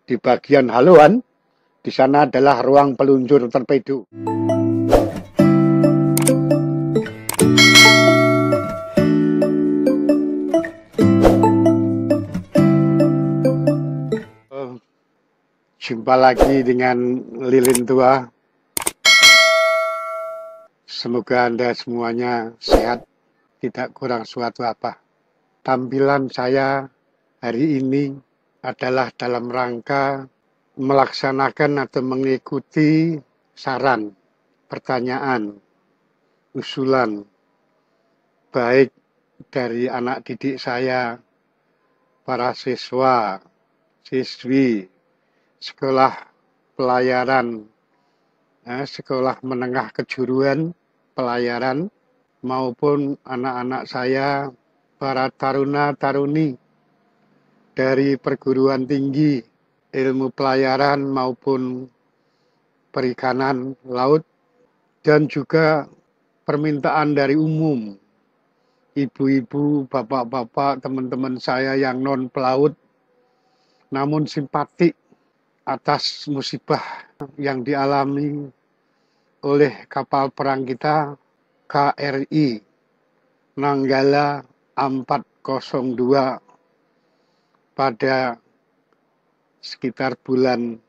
Di bagian haluan, di sana adalah ruang peluncur torpedo. Jumpa lagi dengan lilin tua. Semoga Anda semuanya sehat, tidak kurang suatu apa. Tampilan saya hari ini adalah dalam rangka melaksanakan atau mengikuti saran, pertanyaan, usulan, baik dari anak didik saya, para siswa, siswi, sekolah pelayaran, sekolah menengah kejuruan pelayaran, maupun anak-anak saya, para taruna-taruni dari perguruan tinggi, ilmu pelayaran maupun perikanan laut, dan juga permintaan dari umum, ibu-ibu, bapak-bapak, teman-teman saya yang non-pelaut, namun simpatik atas musibah yang dialami oleh kapal perang kita, KRI Nanggala 402 pada sekitar bulan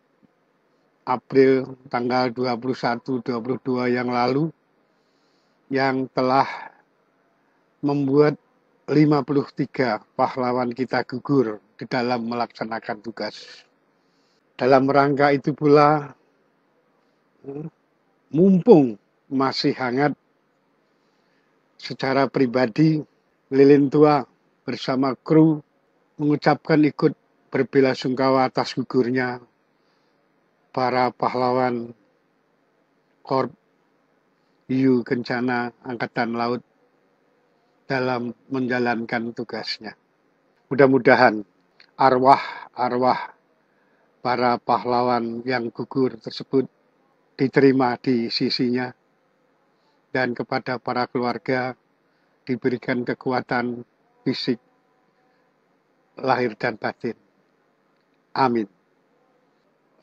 April tanggal 21-22 yang lalu, yang telah membuat 53 pahlawan kita gugur di dalam melaksanakan tugas. Dalam rangka itu pula, mumpung masih hangat, secara pribadi lilin tua bersama kru mengucapkan ikut berbelasungkawa atas gugurnya para pahlawan Korps Hiu Kencana Angkatan Laut dalam menjalankan tugasnya. Mudah-mudahan arwah-arwah para pahlawan yang gugur tersebut diterima di sisinya, dan kepada para keluarga diberikan kekuatan fisik, lahir dan batin. Amin.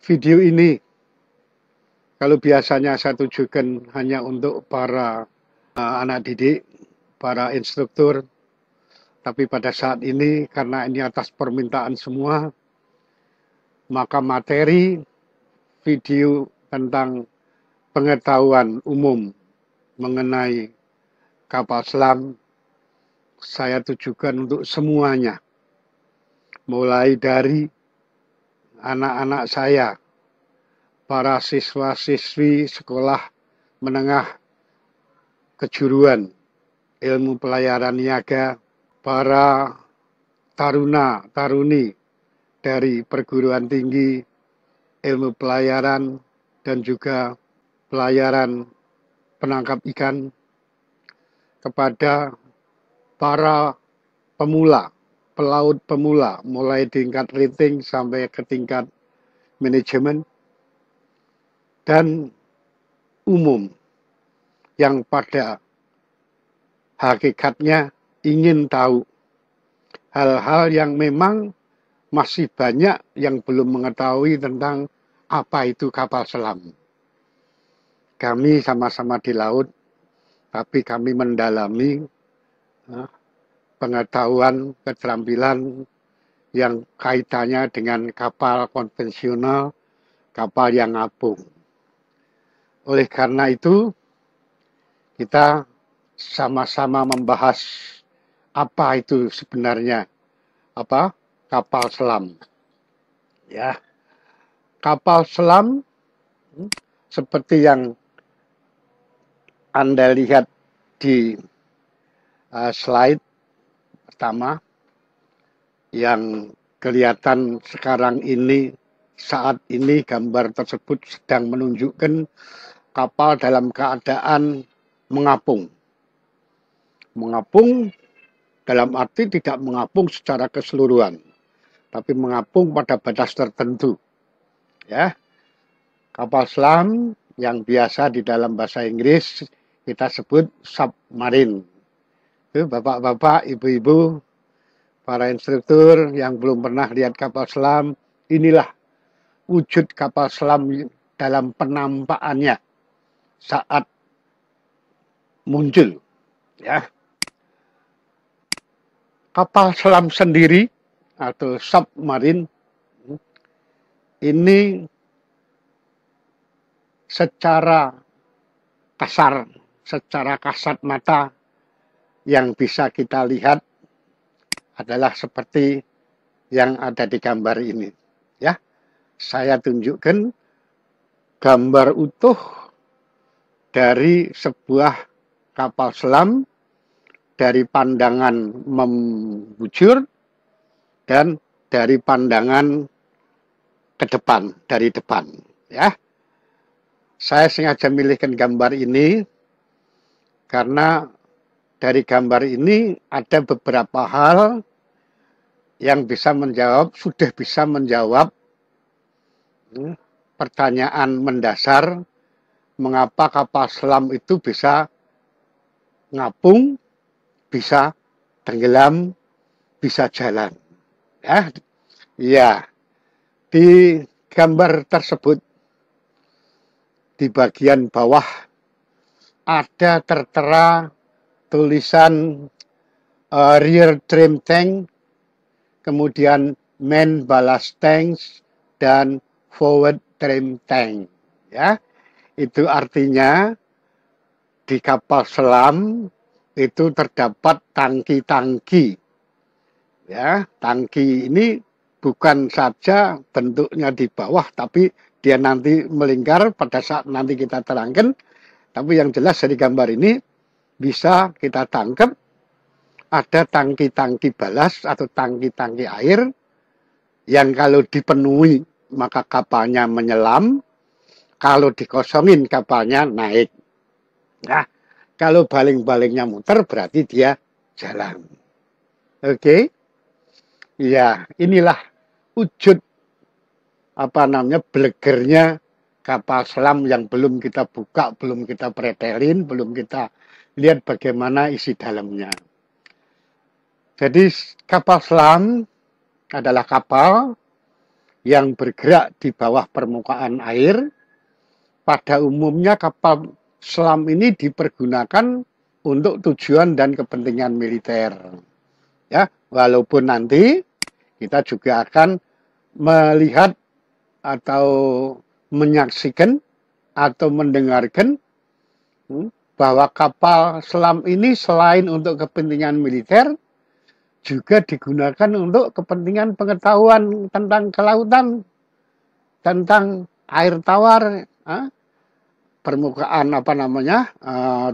Video ini, kalau biasanya saya tujukan hanya untuk para anak didik, para instruktur, tapi pada saat ini karena ini atas permintaan semua, maka materi video tentang pengetahuan umum mengenai kapal selam saya tujukan untuk semuanya, mulai dari anak-anak saya, para siswa-siswi sekolah menengah kejuruan ilmu pelayaran niaga, para taruna-taruni dari perguruan tinggi ilmu pelayaran dan juga pelayaran penangkap ikan, kepada para pemula, pelaut pemula, mulai tingkat rating sampai ke tingkat manajemen, dan umum yang pada hakikatnya ingin tahu hal-hal yang memang masih banyak yang belum mengetahui tentang apa itu kapal selam. Kami sama-sama di laut, tapi kami mendalami pengetahuan, keterampilan yang kaitannya dengan kapal konvensional, kapal yang apung. Oleh karena itu, kita sama-sama membahas apa itu sebenarnya kapal selam. Ya, kapal selam seperti yang Anda lihat di slide pertama, yang kelihatan sekarang ini, saat ini gambar tersebut sedang menunjukkan kapal dalam keadaan mengapung. Mengapung dalam arti tidak mengapung secara keseluruhan, tapi mengapung pada batas tertentu. Ya, kapal selam yang biasa di dalam bahasa Inggris kita sebut submarine. Itu bapak-bapak, ibu-ibu, para instruktur yang belum pernah lihat kapal selam, inilah wujud kapal selam dalam penampakannya saat muncul, ya. Kapal selam sendiri atau submarine ini secara kasat mata yang bisa kita lihat adalah seperti yang ada di gambar ini, ya. Saya tunjukkan gambar utuh dari sebuah kapal selam dari pandangan membujur dan dari pandangan ke depan, dari depan, ya. Saya sengaja milihkan gambar ini karena dari gambar ini ada beberapa hal yang sudah bisa menjawab pertanyaan mendasar mengapa kapal selam itu bisa ngapung, bisa tenggelam, bisa jalan. Ya, di gambar tersebut di bagian bawah ada tertera tulisan rear trim tank, kemudian main ballast tanks, dan forward trim tank. Ya, itu artinya di kapal selam itu terdapat tangki-tangki. Ya, tangki ini bukan saja bentuknya di bawah, tapi dia nanti melingkar pada saat nanti kita terangkan. Tapi yang jelas dari gambar ini bisa kita tangkap ada tangki-tangki balas atau tangki-tangki air yang kalau dipenuhi maka kapalnya menyelam, kalau dikosongin kapalnya naik. Nah, kalau baling-balingnya muter berarti dia jalan. Oke? Ya, inilah wujud blegernya kapal selam yang belum kita buka, belum kita pretelin, belum kita lihat bagaimana isi dalamnya. Jadi kapal selam adalah kapal yang bergerak di bawah permukaan air. Pada umumnya kapal selam ini dipergunakan untuk tujuan dan kepentingan militer. Ya, walaupun nanti kita juga akan melihat atau menyaksikan atau mendengarkan bahwa kapal selam ini selain untuk kepentingan militer juga digunakan untuk kepentingan pengetahuan tentang kelautan, tentang air tawar, permukaan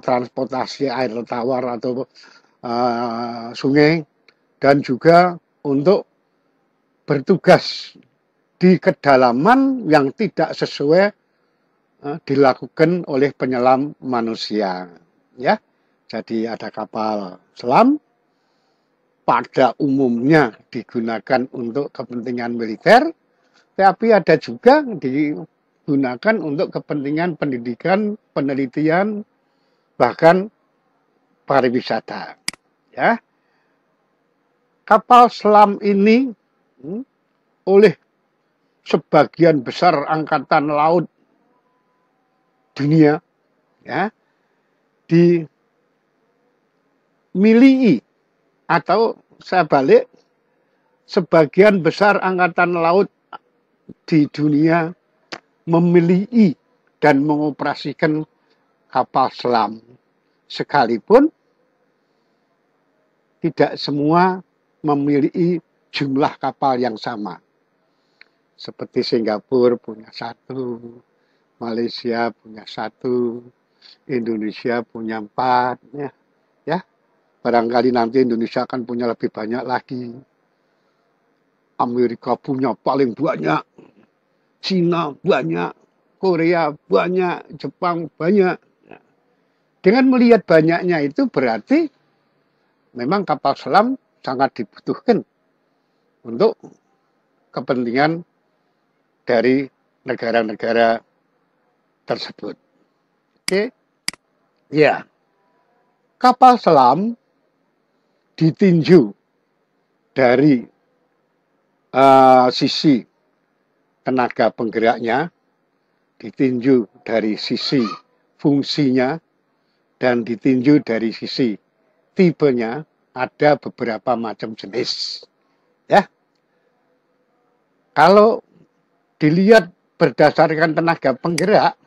transportasi air tawar atau sungai, dan juga untuk bertugas di kedalaman yang tidak sesuai dilakukan oleh penyelam manusia. Ya, jadi ada kapal selam pada umumnya digunakan untuk kepentingan militer, tapi ada juga digunakan untuk kepentingan pendidikan, penelitian, bahkan pariwisata. Ya, kapal selam ini oleh sebagian besar angkatan laut dunia ya dimiliki, atau saya balik, sebagian besar angkatan laut di dunia memiliki dan mengoperasikan kapal selam, sekalipun tidak semua memiliki jumlah kapal yang sama. Seperti Singapura punya satu, Malaysia punya satu, Indonesia punya 4, ya. Barangkali nanti Indonesia akan punya lebih banyak lagi. Amerika punya paling banyak, Cina banyak, Korea banyak, Jepang banyak. Dengan melihat banyaknya itu berarti memang kapal selam sangat dibutuhkan untuk kepentingan dari negara-negara tersebut. Oke, ya, kapal selam ditinjau dari sisi tenaga penggeraknya, ditinjau dari sisi fungsinya, dan ditinjau dari sisi tipenya, ada beberapa macam jenis. Ya, kalau dilihat berdasarkan tenaga penggerak,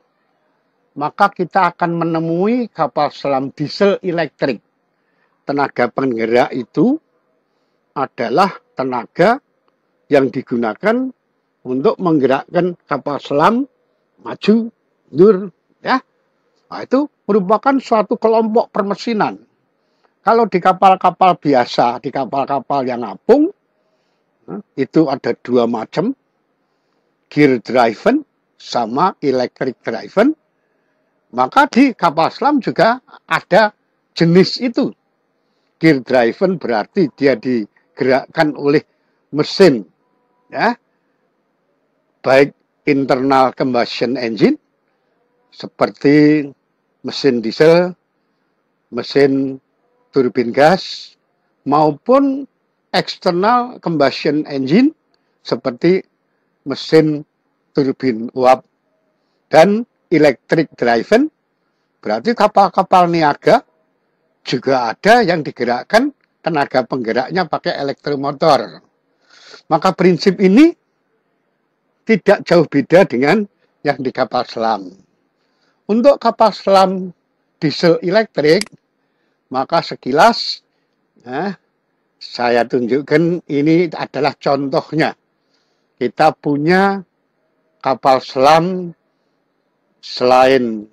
maka kita akan menemui kapal selam diesel elektrik. Tenaga penggerak itu adalah tenaga yang digunakan untuk menggerakkan kapal selam maju, mundur, ya. Nah, itu merupakan suatu kelompok permesinan. Kalau di kapal-kapal biasa, di kapal-kapal yang apung, itu ada dua macam, gear driven sama electric driven. Maka di kapal selam juga ada jenis itu. Gear driven berarti dia digerakkan oleh mesin, ya, baik internal combustion engine seperti mesin diesel, mesin turbin gas, maupun external combustion engine seperti mesin turbin uap. Dan electric driven berarti kapal-kapal niaga juga ada yang digerakkan tenaga penggeraknya pakai elektromotor. Maka prinsip ini tidak jauh beda dengan yang di kapal selam. Untuk kapal selam diesel elektrik, maka sekilas saya tunjukkan ini adalah contohnya. Kita punya kapal selam selain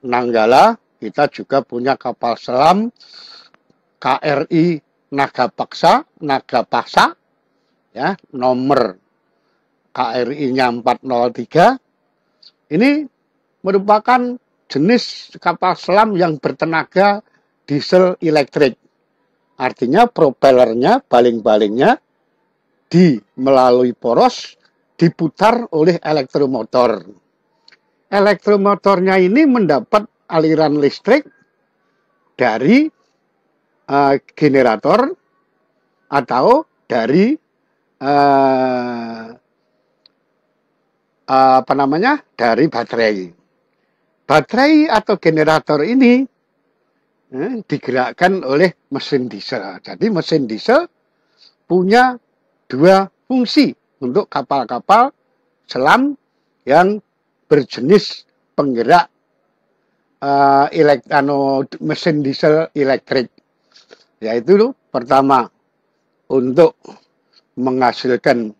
Nanggala, kita juga punya kapal selam KRI Nagapaksa, ya, nomor KRI-nya 403. Ini merupakan jenis kapal selam yang bertenaga diesel elektrik. Artinya propellernya, baling-balingnya melalui poros diputar oleh elektromotor. Elektromotornya ini mendapat aliran listrik dari generator atau dari dari baterai. Baterai atau generator ini digerakkan oleh mesin diesel. Jadi mesin diesel punya dua fungsi untuk kapal-kapal selam yang berjenis penggerak mesin diesel elektrik. Yaitu pertama, untuk menghasilkan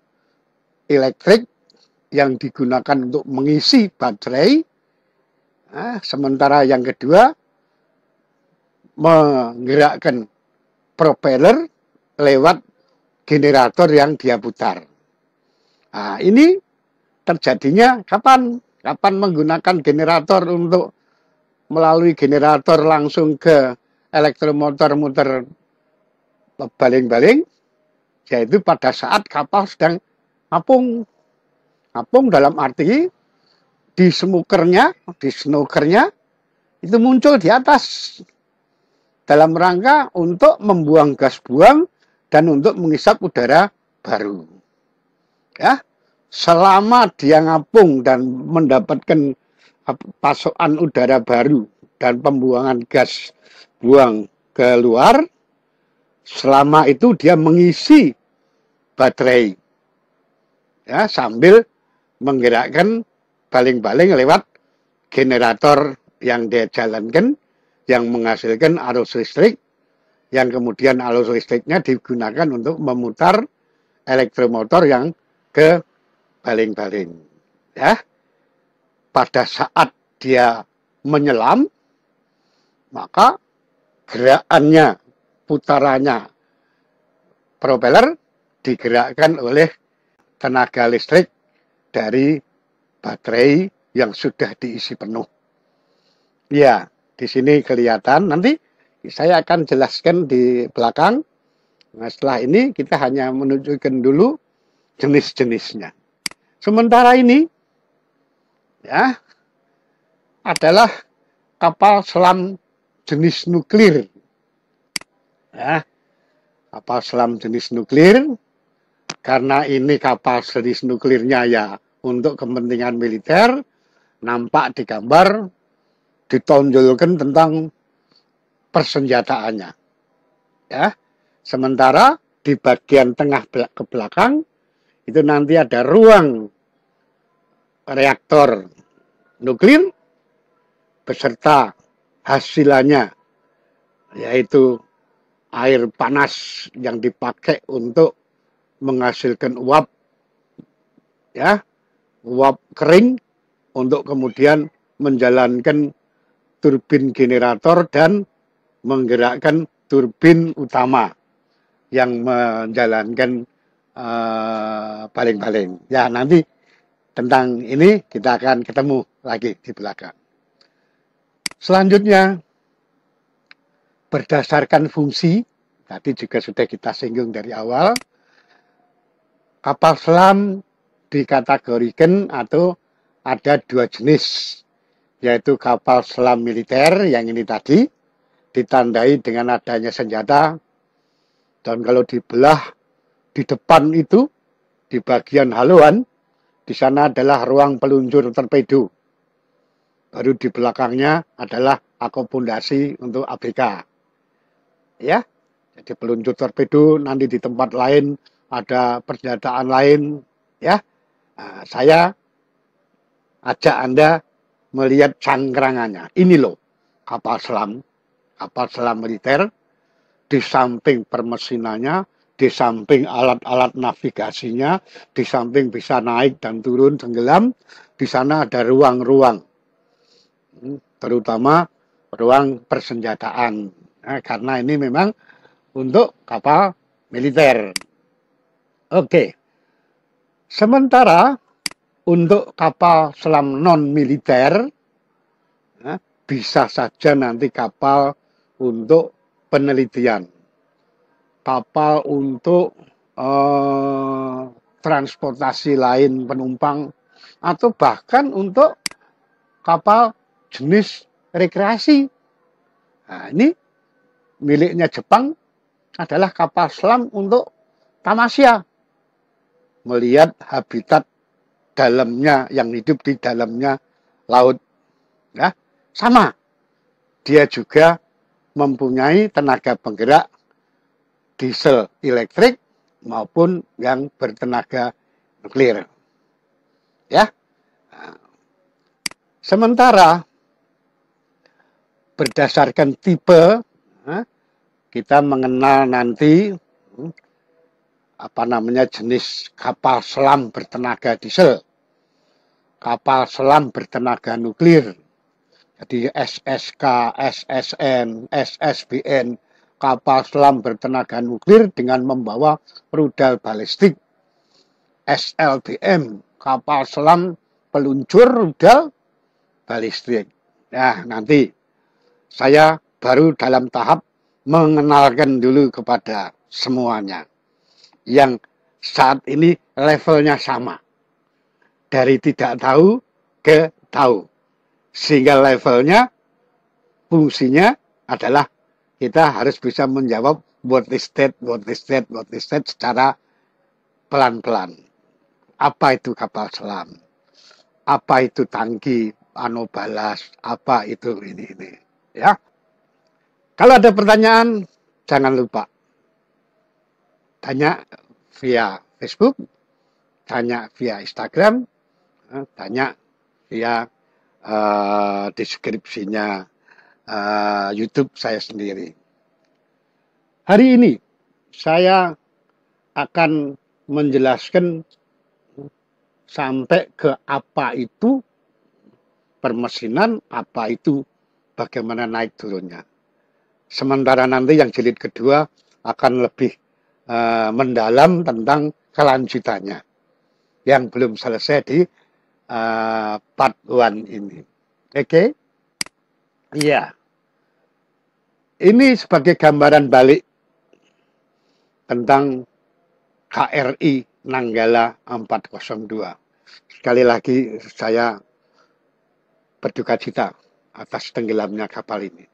elektrik yang digunakan untuk mengisi baterai. Sementara yang kedua, menggerakkan propeller lewat generator yang dia putar. Nah, ini terjadinya kapan? Kapan menggunakan generator untuk melalui generator langsung ke elektromotor muter baling-baling, yaitu pada saat kapal sedang apung. Apung dalam arti di snookernya itu muncul di atas dalam rangka untuk membuang gas buang dan untuk menghisap udara baru. Ya, selama dia ngapung dan mendapatkan pasokan udara baru dan pembuangan gas buang keluar, selama itu dia mengisi baterai, ya, sambil menggerakkan baling-baling lewat generator yang dia jalankan, yang menghasilkan arus listrik, yang kemudian arus listriknya digunakan untuk memutar elektromotor yang ke baling-baling. Ya, pada saat dia menyelam, maka gerakannya, putarannya propeller digerakkan oleh tenaga listrik dari baterai yang sudah diisi penuh. Ya, di sini kelihatan. Nanti saya akan jelaskan di belakang. Nah, setelah ini kita hanya menunjukkan dulu jenis-jenisnya. Sementara ini, ya, adalah kapal selam jenis nuklir. Ya, kapal selam jenis nuklir karena ini kapal sejenis nuklirnya ya untuk kepentingan militer, nampak di gambar ditonjolkan tentang persenjataannya. Ya, sementara di bagian tengah ke belakang itu nanti ada ruang reaktor nuklir beserta hasilannya, yaitu air panas yang dipakai untuk menghasilkan uap, ya, uap kering untuk kemudian menjalankan turbin generator dan menggerakkan turbin utama yang menjalankan baling-baling. Ya, nanti tentang ini kita akan ketemu lagi di belakang. Selanjutnya, berdasarkan fungsi, tadi juga sudah kita singgung dari awal, kapal selam dikategorikan atau ada dua jenis, yaitu kapal selam militer yang ini tadi, ditandai dengan adanya senjata, dan kalau dibelah di depan itu, di bagian haluan, di sana adalah ruang peluncur torpedo. Baru di belakangnya adalah akomodasi untuk ABK. Ya, jadi peluncur torpedo, nanti di tempat lain ada persenjataan lain. Ya, nah, saya ajak Anda melihat cangkrangannya. Ini loh kapal selam militer. Di samping permesinannya, di samping alat-alat navigasinya, di samping bisa naik dan turun tenggelam, di sana ada ruang-ruang, terutama ruang persenjataan. Nah, karena ini memang untuk kapal militer. Oke. Sementara untuk kapal selam non-militer, bisa saja nanti kapal untuk penelitian, kapal untuk transportasi lain penumpang, atau bahkan untuk kapal jenis rekreasi. Nah, ini miliknya Jepang adalah kapal selam untuk tamasya, melihat habitat dalamnya yang hidup di dalamnya laut. Ya, sama. Dia juga mempunyai tenaga penggerak diesel elektrik maupun yang bertenaga nuklir. Ya. Sementara berdasarkan tipe, kita mengenal nanti jenis kapal selam bertenaga diesel, kapal selam bertenaga nuklir. Jadi SSK, SSN, SSBN, kapal selam bertenaga nuklir dengan membawa rudal balistik. SLBM, kapal selam peluncur rudal balistik. Nah, nanti saya baru dalam tahap mengenalkan dulu kepada semuanya. Yang saat ini levelnya sama. Dari tidak tahu ke tahu. Sehingga levelnya, fungsinya adalah kita harus bisa menjawab what is that secara pelan-pelan. Apa itu kapal selam? Apa itu tangki balas? Apa itu ini? Ya. Kalau ada pertanyaan, jangan lupa tanya via Facebook, tanya via Instagram, tanya via deskripsinya YouTube saya sendiri. Hari ini saya akan menjelaskan sampai ke apa itu permesinan, apa itu bagaimana naik turunnya. Sementara nanti yang jilid kedua akan lebih mendalam tentang kelanjutannya yang belum selesai di part 1 ini. Oke? Iya. Ini sebagai gambaran balik tentang KRI Nanggala 402. Sekali lagi saya berduka cita atas tenggelamnya kapal ini.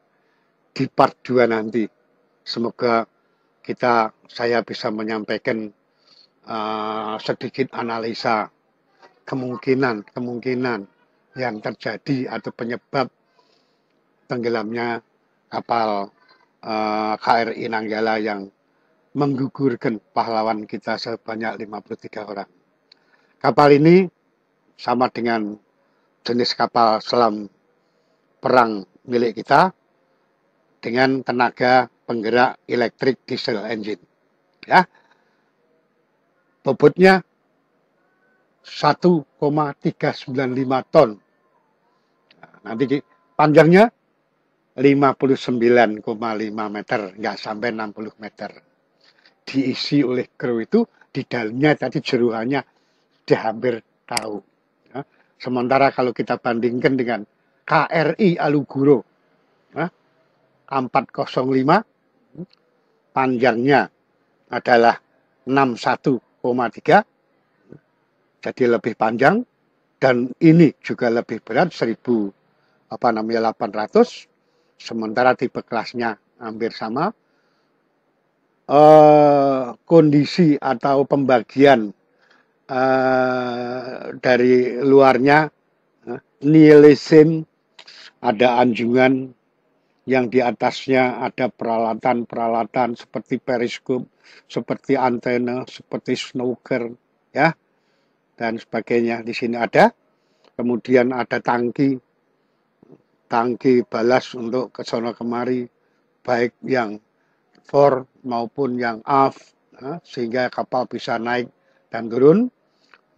Di part 2 nanti semoga saya bisa menyampaikan sedikit analisa kemungkinan yang terjadi atau penyebab tenggelamnya kapal KRI Nanggala yang menggugurkan pahlawan kita sebanyak 53 orang. Kapal ini sama dengan jenis kapal selam perang milik kita dengan tenaga penggerak elektrik diesel engine. Ya. Bobotnya 1,395 ton. Nanti panjangnya 59,5 meter, nggak sampai 60 meter. Diisi oleh kru itu, di dalamnya tadi jeruannya sudah hampir tahu. Ya. Sementara kalau kita bandingkan dengan KRI Alugoro 405, panjangnya adalah 61,3, jadi lebih panjang, dan ini juga lebih berat 1.800, sementara tipe kelasnya hampir sama. Kondisi atau pembagian dari luarnya nihilism, ada anjungan yang di atasnya ada peralatan-peralatan seperti periskop, seperti antena, seperti snooker, ya, dan sebagainya. Di sini ada. Kemudian ada tangki balas untuk ke sono kemari, baik yang fore maupun yang aft, sehingga kapal bisa naik dan turun,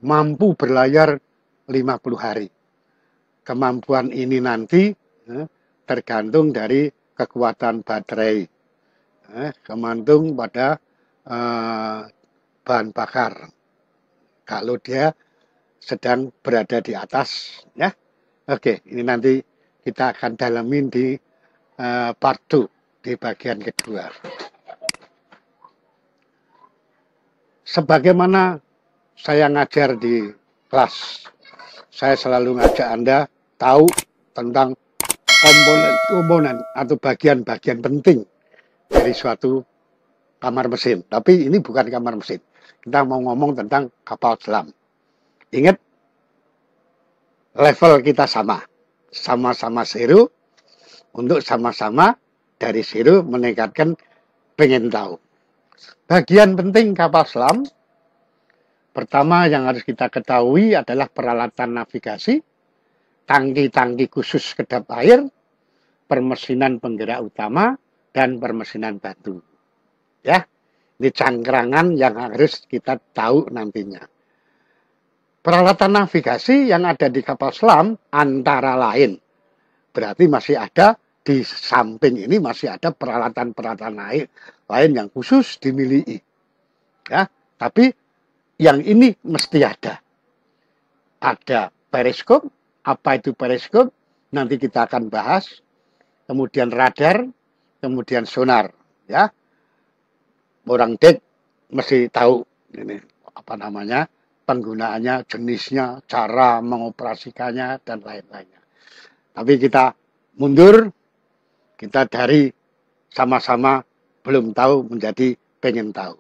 mampu berlayar 50 hari. Kemampuan ini nanti tergantung dari kekuatan baterai, tergantung pada bahan bakar. Kalau dia sedang berada di atas, ya. Oke, ini nanti kita akan dalamin di part 2, di bagian kedua. Sebagaimana saya ngajar di kelas, saya selalu ngajak Anda tahu tentang komponen atau bagian-bagian penting dari suatu kamar mesin. Tapi ini bukan kamar mesin. Kita mau ngomong tentang kapal selam. Ingat, level kita sama-sama zero, untuk sama-sama dari zero meningkatkan pengen tahu. Bagian penting kapal selam, pertama yang harus kita ketahui adalah peralatan navigasi, tangki-tangki khusus kedap air, permesinan penggerak utama, dan permesinan batu. Ya, ini cangkrangan yang harus kita tahu nantinya. Peralatan navigasi yang ada di kapal selam antara lain, berarti masih ada di samping ini masih ada peralatan-peralatan lain yang khusus dimiliki. Ya, tapi yang ini mesti ada. Ada periskop. Apa itu periskop? Nanti kita akan bahas. Kemudian radar, kemudian sonar. Ya, orang dek mesti tahu ini apa namanya, penggunaannya, jenisnya, cara mengoperasikannya, dan lain-lainnya. Tapi kita mundur, kita dari sama-sama belum tahu menjadi pengen tahu.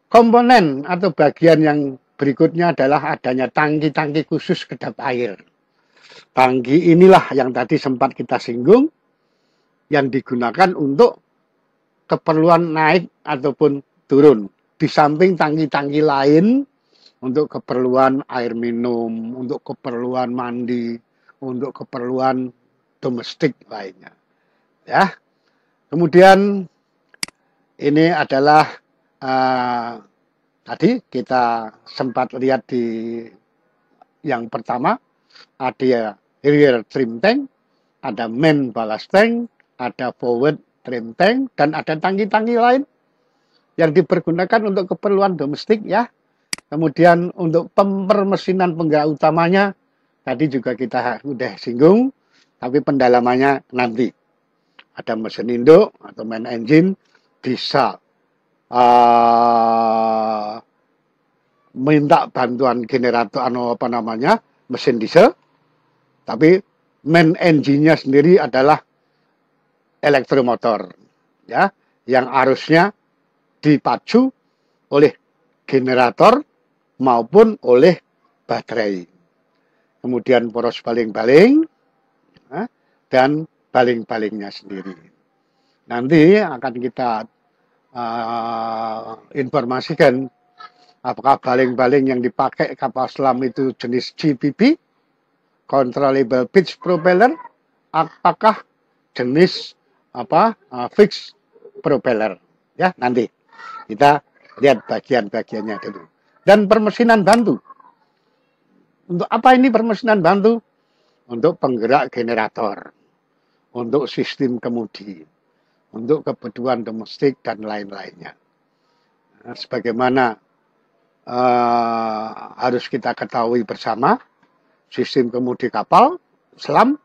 Komponen atau bagian yang berikutnya adalah adanya tangki-tangki khusus kedap air. Tangki inilah yang tadi sempat kita singgung, yang digunakan untuk keperluan naik ataupun turun. Di samping tangki-tangki lain, untuk keperluan air minum, untuk keperluan mandi, untuk keperluan domestik lainnya. Ya. Kemudian ini adalah tadi kita sempat lihat di yang pertama, ada rear trim tank, ada main ballast tank, ada forward trim tank, dan ada tangki-tangki lain yang dipergunakan untuk keperluan domestik, ya. Kemudian untuk permesinan penggerak utamanya tadi juga kita sudah singgung, tapi pendalamannya nanti. Ada mesin induk atau main engine, bisa minta bantuan generator apa namanya, mesin diesel, tapi main engine-nya sendiri adalah elektromotor, ya, yang arusnya dipacu oleh generator maupun oleh baterai. Kemudian poros baling-baling dan baling-balingnya sendiri. Nanti akan kita informasikan apakah baling-baling yang dipakai kapal selam itu jenis GPP, Controllable Pitch Propeller, apakah jenis fixed propeller. Ya, nanti kita lihat bagian-bagiannya dulu. Dan permesinan bantu. Untuk apa ini permesinan bantu? Untuk penggerak generator, untuk sistem kemudi, untuk kebutuhan domestik dan lain-lainnya. Nah, sebagaimana harus kita ketahui bersama, sistem kemudi kapal selam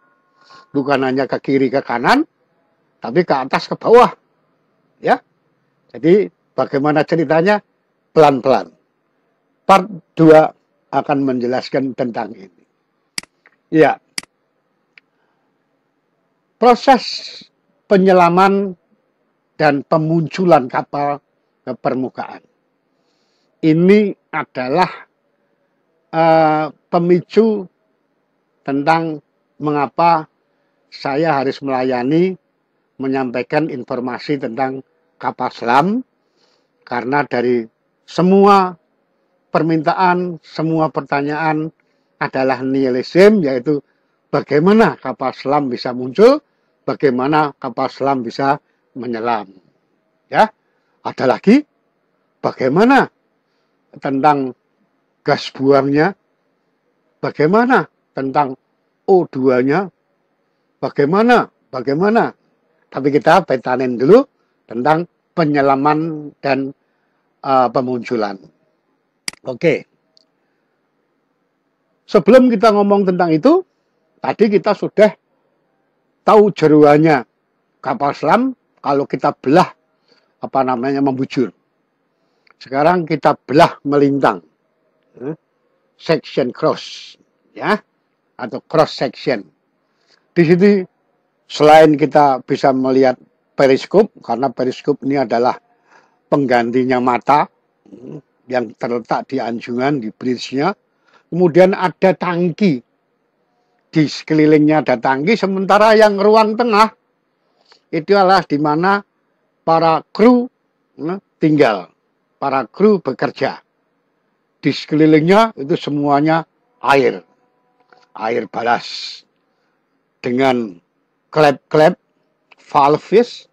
bukan hanya ke kiri ke kanan, tapi ke atas ke bawah. Ya, jadi bagaimana ceritanya? Pelan-pelan. Part 2 akan menjelaskan tentang ini. Ya, proses penyelaman dan pemunculan kapal ke permukaan. Ini adalah pemicu tentang mengapa saya harus menyampaikan informasi tentang kapal selam, karena dari semua permintaan, semua pertanyaan adalah nihilisme, yaitu bagaimana kapal selam bisa muncul, bagaimana kapal selam bisa menyelam. Ya, ada lagi bagaimana tentang gas buangnya, bagaimana tentang O2-nya, bagaimana. Tapi kita petanin dulu tentang penyelaman dan pemunculan. Oke. Sebelum kita ngomong tentang itu, tadi kita sudah tahu jeruannya kapal selam kalau kita belah membujur. Sekarang kita belah melintang. Section cross, ya, atau cross section. Di sini selain kita bisa melihat periskop, karena periskop ini adalah penggantinya mata yang terletak di anjungan, di bridge-nya. Kemudian ada tangki. Di sekelilingnya ada tangki, sementara yang ruang tengah itu adalah di mana para kru tinggal, para kru bekerja. Di sekelilingnya itu semuanya air balas dengan klep-klep, valves,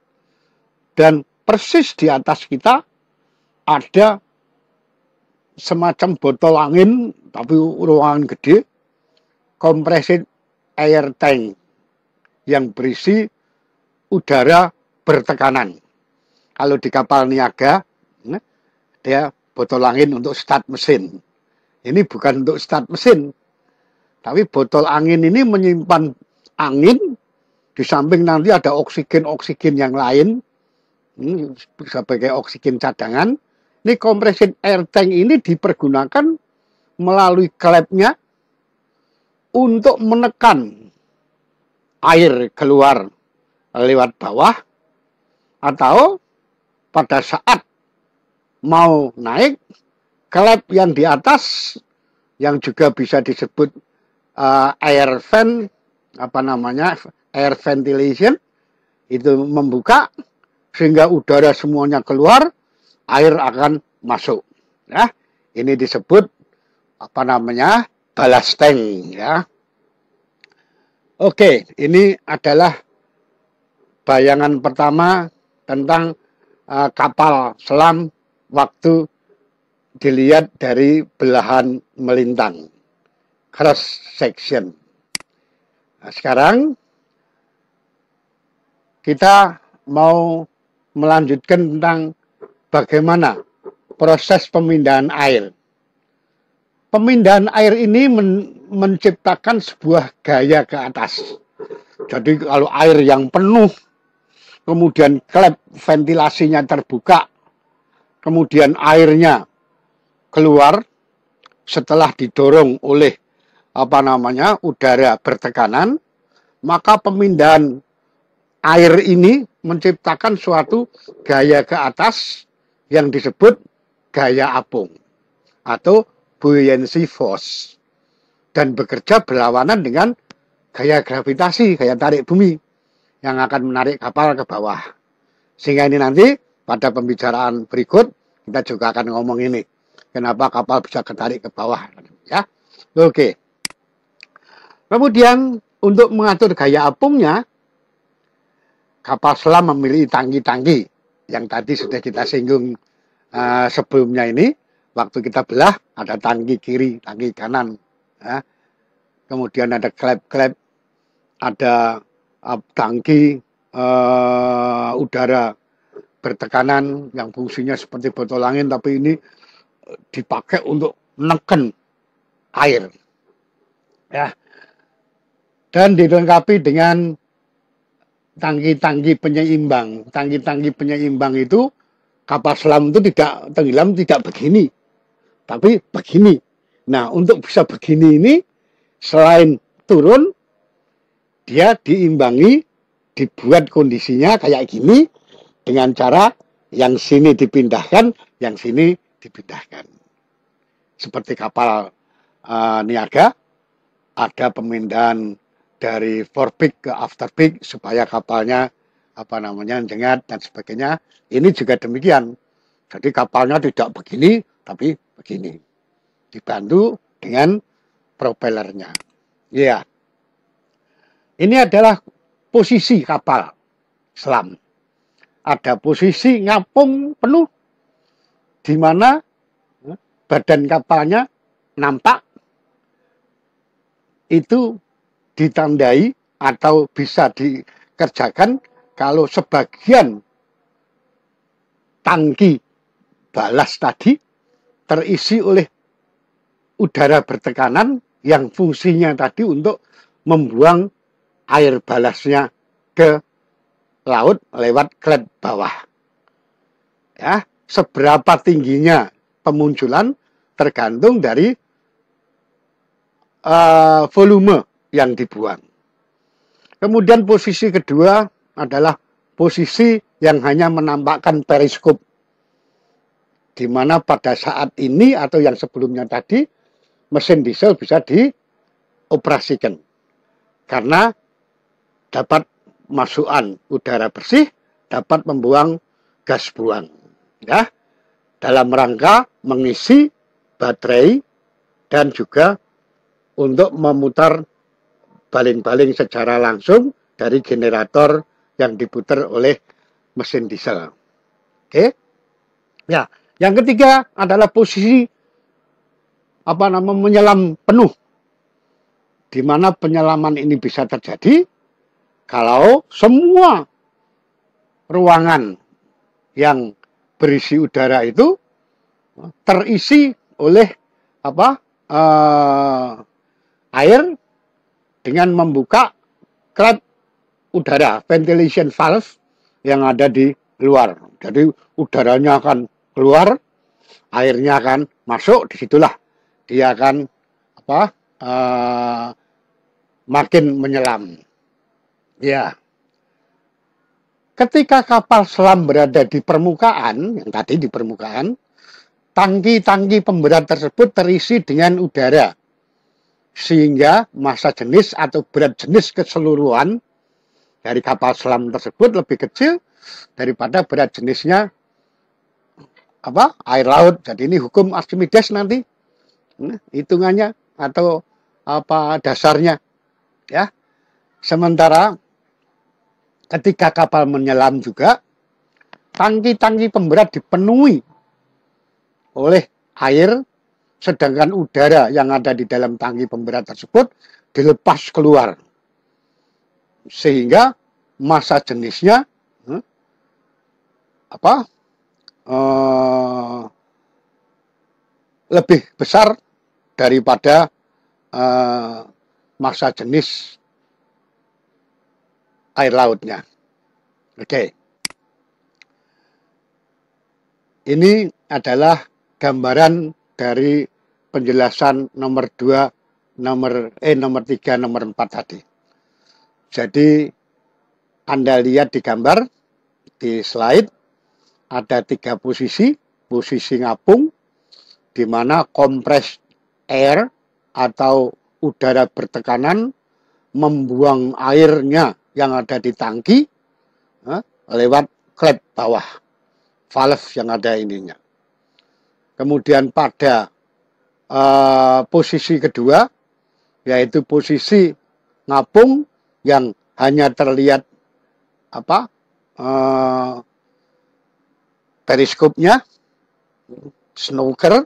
dan persis di atas kita ada semacam botol angin, tapi ruangan gede, compressed air tank yang berisi udara bertekanan. Kalau di kapal niaga, dia botol angin untuk start mesin. Ini bukan untuk start mesin, tapi botol angin ini menyimpan angin, di samping nanti ada oksigen yang lain, ini sebagai oksigen cadangan. Ini compressed air tank ini dipergunakan melalui klepnya untuk menekan air keluar lewat bawah, atau pada saat mau naik, klep yang di atas yang juga bisa disebut air fan, air ventilation, itu membuka sehingga udara semuanya keluar, air akan masuk. Ya, ini disebut ballast tank, ya. Oke, ini adalah bayangan pertama tentang kapal selam waktu dilihat dari belahan melintang, cross section. Nah, sekarang kita mau melanjutkan tentang bagaimana proses pemindahan air. Pemindahan air ini menciptakan sebuah gaya ke atas. Jadi kalau air yang penuh, kemudian klep ventilasinya terbuka, kemudian airnya keluar setelah didorong oleh udara bertekanan, maka pemindahan air ini menciptakan suatu gaya ke atas yang disebut gaya apung atau buoyancy force dan bekerja berlawanan dengan gaya gravitasi, gaya tarik bumi yang akan menarik kapal ke bawah. Sehingga ini nanti pada pembicaraan berikut kita juga akan ngomong ini. Kenapa kapal bisa ketarik ke bawah, ya. Oke. Kemudian untuk mengatur gaya apungnya, kapal selam memiliki tangki-tangki yang tadi sudah kita singgung sebelumnya ini. Waktu kita belah ada tangki kiri, tangki kanan, ya. Kemudian ada klep-klep, ada tangki udara bertekanan yang fungsinya seperti botol angin, tapi ini dipakai untuk menekan air, ya. Dan dilengkapi dengan tangki-tangki penyeimbang. Tangki-tangki penyeimbang itu kapal selam itu tidak tenggelam tidak begini, tapi begini. Nah, untuk bisa begini ini selain turun, dia diimbangi, dibuat kondisinya kayak gini dengan cara yang sini dipindahkan, yang sini dipindahkan. Seperti kapal niaga, ada pemindahan dari forepeak ke afterpeak supaya kapalnya jengat dan sebagainya. Ini juga demikian. Jadi kapalnya tidak begini, tapi begini. Dibantu dengan propellernya. Ya. Ini adalah posisi kapal selam. Ada posisi ngapung penuh, di mana badan kapalnya nampak, itu ditandai atau bisa dikerjakan kalau sebagian tangki balas tadi terisi oleh udara bertekanan yang fungsinya tadi untuk membuang air balasnya ke laut lewat klep bawah. Ya, seberapa tingginya pemunculan tergantung dari volume yang dibuang. Kemudian posisi kedua adalah posisi yang hanya menampakkan periskop, di mana pada saat ini atau yang sebelumnya tadi mesin diesel bisa dioperasikan karena dapat masukan udara bersih, dapat membuang gas buang, ya, dalam rangka mengisi baterai dan juga untuk memutar baling-baling secara langsung dari generator yang diputar oleh mesin diesel. Oke. Ya, yang ketiga adalah posisi menyelam penuh. Di mana penyelaman ini bisa terjadi kalau semua ruangan yang berisi udara itu terisi oleh air dengan membuka klep udara, ventilation valve yang ada di luar. Jadi udaranya akan keluar, airnya akan masuk, disitulah dia akan makin menyelam. Ya. Ketika kapal selam berada di permukaan, yang tadi di permukaan, tangki-tangki pemberat tersebut terisi dengan udara. Sehingga massa jenis atau berat jenis keseluruhan dari kapal selam tersebut lebih kecil daripada berat jenisnya air laut. Jadi ini hukum Archimedes nanti hitungannya atau dasarnya, ya. Sementara ketika kapal menyelam juga tangki-tangki pemberat dipenuhi oleh air, sedangkan udara yang ada di dalam tangki pemberat tersebut dilepas keluar. Sehingga massa jenisnya lebih besar daripada massa jenis air lautnya. Oke. Ini adalah gambaran dari penjelasan nomor 2, nomor 3, nomor 4 tadi. Jadi Anda lihat di gambar, di slide, ada 3 posisi. posisi ngapung, di mana compressed air atau udara bertekanan membuang airnya yang ada di tangki lewat klep bawah, valve yang ada ininya. Kemudian pada posisi kedua, yaitu posisi ngapung yang hanya terlihat periskopnya, snooker,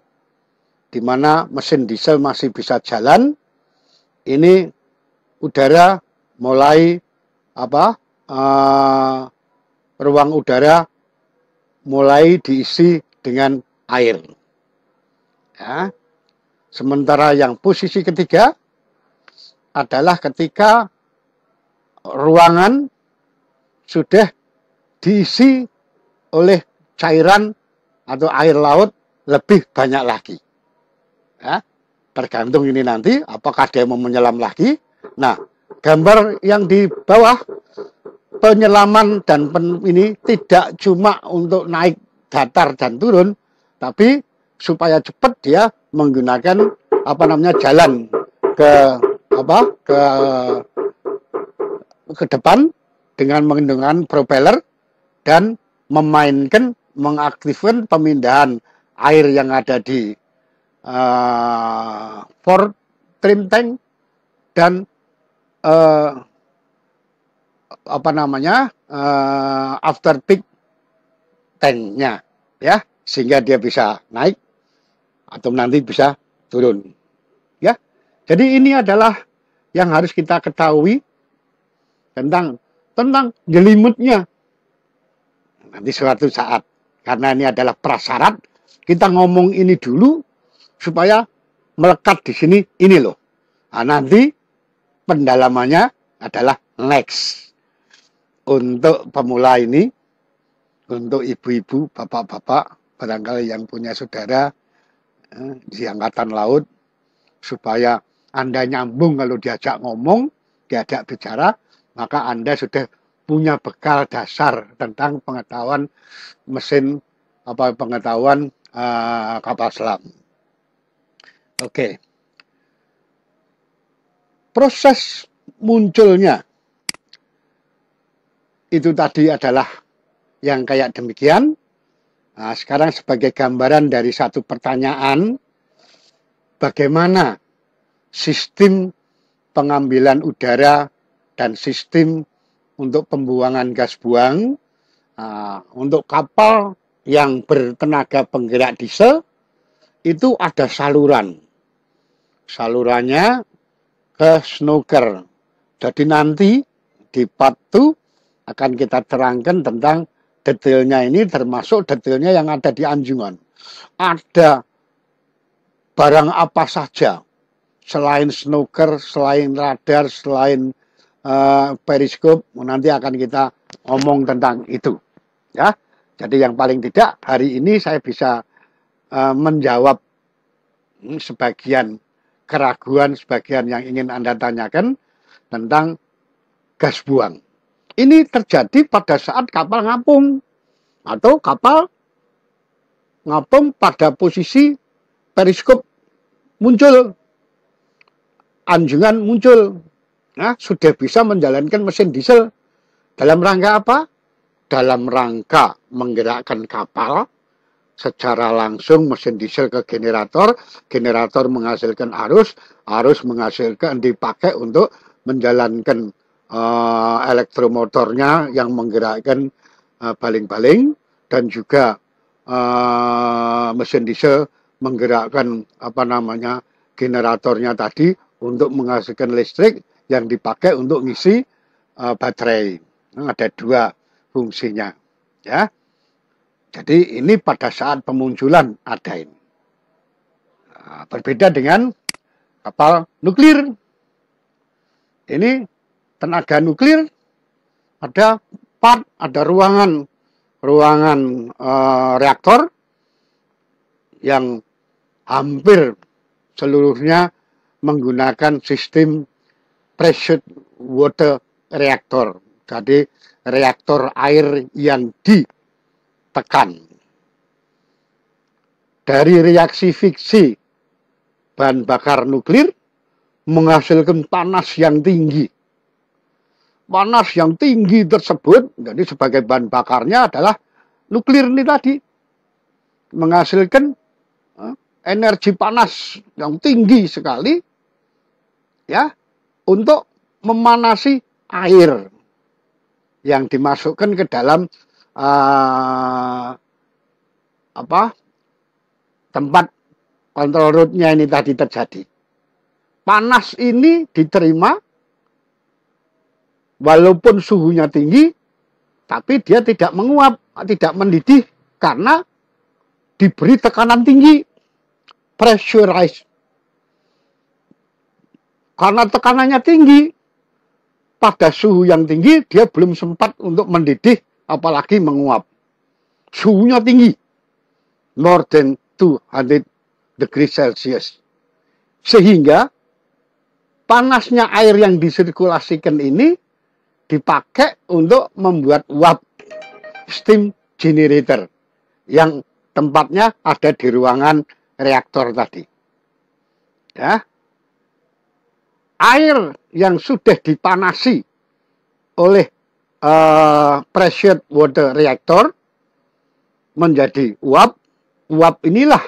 di mana mesin diesel masih bisa jalan. Ini udara mulai ruang udara mulai diisi dengan air. Ya. Sementara yang posisi ketiga adalah ketika ruangan sudah diisi oleh cairan atau air laut lebih banyak lagi. Ya, tergantung ini nanti apakah dia mau menyelam lagi. Nah, gambar yang di bawah penyelaman dan ini tidak cuma untuk naik datar dan turun, tapi supaya cepat dia menggunakan jalan ke depan dengan menggunakan propeller dan mengaktifkan pemindahan air yang ada di forward trim tank dan after peak tanknya, ya, sehingga dia bisa naik atau nanti bisa turun, ya. Jadi ini adalah yang harus kita ketahui tentang jelimutnya nanti suatu saat, karena ini adalah prasyarat kita ngomong ini dulu supaya melekat di sini ini loh. Nah, nanti pendalamannya adalah next. Untuk pemula ini, untuk ibu-ibu, bapak-bapak, barangkali yang punya saudara di angkatan laut, supaya Anda nyambung kalau diajak ngomong, diajak bicara, maka Anda sudah punya bekal dasar tentang pengetahuan mesin, pengetahuan kapal selam. Oke. Proses munculnya itu tadi adalah yang kayak demikian. Nah, sekarang sebagai gambaran dari satu pertanyaan, bagaimana sistem pengambilan udara dan sistem untuk pembuangan gas buang untuk kapal yang bertenaga penggerak diesel itu ada saluran. Salurannya ke snooker. Jadi nanti di part 2 akan kita terangkan tentang detailnya ini, termasuk detailnya yang ada di anjungan. Ada barang apa saja selain snooker, selain radar, selain periskop, nanti akan kita ngomong tentang itu, ya. Jadi yang paling tidak hari ini saya bisa menjawab sebagian keraguan, sebagian yang ingin Anda tanyakan tentang gas buang. Ini terjadi pada saat kapal ngapung atau kapal ngapung pada posisi periskop muncul, anjungan muncul. Nah, sudah bisa menjalankan mesin diesel. Dalam rangka apa? Dalam rangka menggerakkan kapal secara langsung mesin diesel ke generator, generator menghasilkan arus, arus menghasilkan dipakai untuk menjalankan elektromotornya yang menggerakkan baling-baling, dan juga mesin diesel menggerakkan generatornya tadi untuk menghasilkan listrik yang dipakai untuk ngisi baterai. Ada dua fungsinya, ya. Jadi ini pada saat pemunculan ada ini. Berbeda dengan kapal nuklir. Ini tenaga nuklir ada ada ruangan reaktor yang hampir seluruhnya menggunakan sistem pressure water reactor. Jadi reaktor air yang ditekan. dari reaksi fiksi bahan bakar nuklir menghasilkan panas yang tinggi. Panas yang tinggi tersebut, jadi sebagai bahan bakarnya adalah nuklir ini tadi, menghasilkan energi panas yang tinggi sekali, ya, untuk memanasi air yang dimasukkan ke dalam tempat kontrol rootnya ini tadi terjadi. Panas ini diterima walaupun suhunya tinggi, tapi dia tidak menguap, tidak mendidih karena diberi tekanan tinggi, pressurized. Karena tekanannya tinggi, pada suhu yang tinggi dia belum sempat untuk mendidih, apalagi menguap. Suhunya tinggi, more than 200 degrees Celsius. Sehingga panasnya air yang disirkulasikan ini dipakai untuk membuat uap steam generator yang tempatnya ada di ruangan reaktor tadi. Ya. Air yang sudah dipanasi oleh pressured water reactor menjadi uap. Uap inilah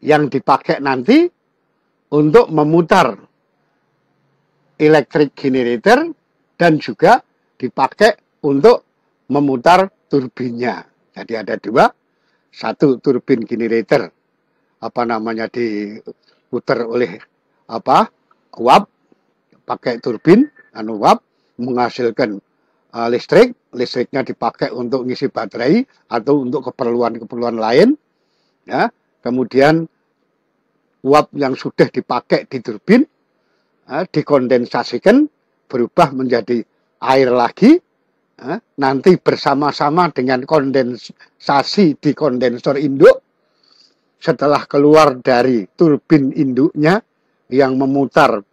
yang dipakai nanti untuk memutar electric generator dan juga dipakai untuk memutar turbinnya. Jadi ada dua, satu turbin generator, diputar oleh uap, pakai turbin, uap menghasilkan listrik, listriknya dipakai untuk ngisi baterai atau untuk keperluan-keperluan lain. Ya, kemudian uap yang sudah dipakai di turbin dikondensasikan berubah menjadi air lagi, nanti bersama-sama dengan kondensasi di kondensor induk. Setelah keluar dari turbin induknya yang memutar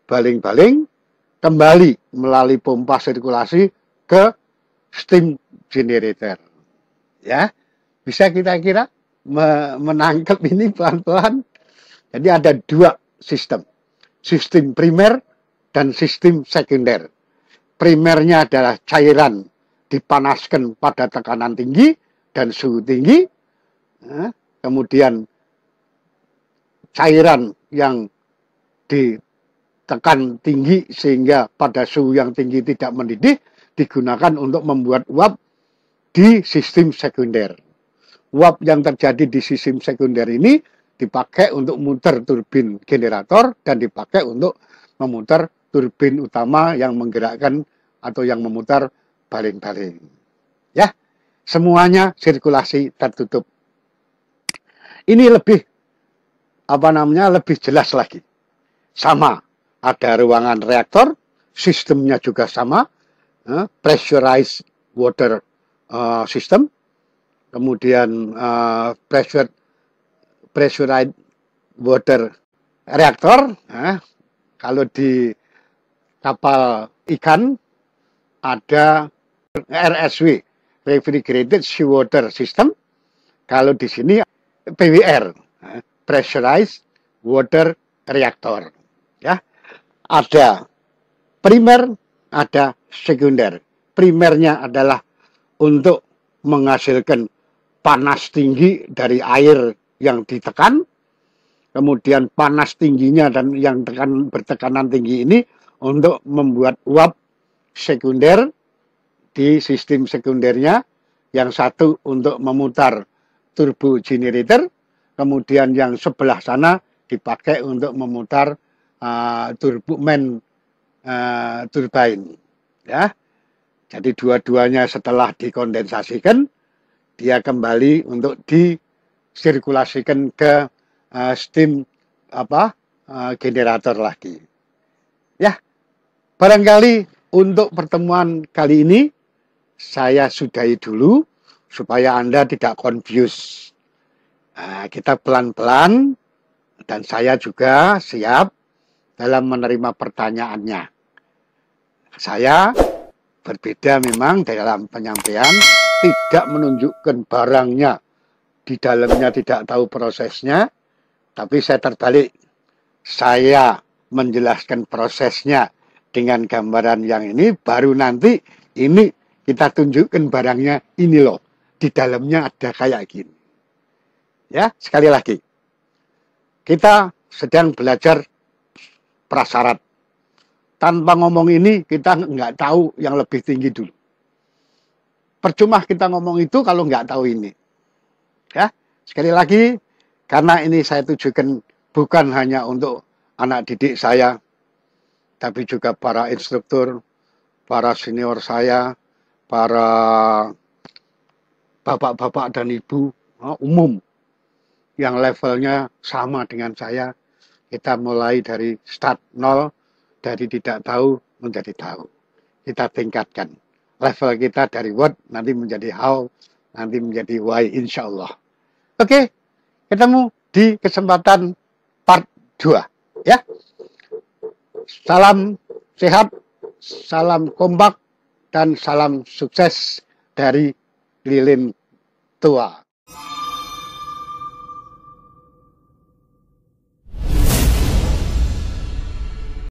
baling-baling, kembali melalui pompa sirkulasi ke steam generator. Ya, bisa kita kira menangkap ini pelan-pelan. Jadi ada dua sistem. Sistem primer dan sistem sekunder. Primernya adalah cairan dipanaskan pada tekanan tinggi dan suhu tinggi. Kemudian cairan yang ditekan tinggi sehingga pada suhu yang tinggi tidak mendidih digunakan untuk membuat uap di sistem sekunder. Uap yang terjadi di sistem sekunder ini dipakai untuk memutar turbin generator dan dipakai untuk memutar turbin utama yang menggerakkan atau yang memutar baling-baling. Ya, semuanya sirkulasi tertutup. Ini lebih lebih jelas lagi. Sama, ada ruangan reaktor, sistemnya juga sama, pressurized water system, kemudian pressurized water reactor. Kalau di kapal ikan ada RSW, refrigerated seawater system. Kalau di sini PWR, pressurized water reactor. Ya, ada primer, ada sekunder. Primernya adalah untuk menghasilkan panas tinggi dari air yang ditekan, kemudian panas tingginya dan yang bertekanan tinggi ini untuk membuat uap sekunder di sistem sekundernya, yang satu untuk memutar turbo generator, kemudian yang sebelah sana dipakai untuk memutar turbo main turbine. Ya, jadi dua-duanya setelah dikondensasikan, dia kembali untuk disirkulasikan ke steam generator lagi. Ya, barangkali untuk pertemuan kali ini saya sudahi dulu supaya Anda tidak confuse. Kita pelan-pelan dan saya juga siap dalam menerima pertanyaannya. Saya berbeda memang dalam penyampaian, tidak menunjukkan barangnya di dalamnya tidak tahu prosesnya, tapi saya terbalik. Saya menjelaskan prosesnya dengan gambaran yang ini, baru nanti ini kita tunjukkan barangnya, ini loh, di dalamnya ada kayak gini. Ya, sekali lagi, kita sedang belajar prasyarat. Tanpa ngomong ini, kita nggak tahu yang lebih tinggi dulu. Percuma kita ngomong itu kalau nggak tahu ini. Ya, sekali lagi, karena ini saya tujukan bukan hanya untuk anak didik saya, tapi juga para instruktur, para senior saya, para bapak-bapak dan ibu umum yang levelnya sama dengan saya. Kita mulai dari start nol, dari tidak tahu menjadi tahu. Kita tingkatkan level kita dari what nanti menjadi how, nanti menjadi why, insya Allah. Oke, ketemu di kesempatan part 2 ya. Salam sehat, salam kompak, dan salam sukses dari lilin tua.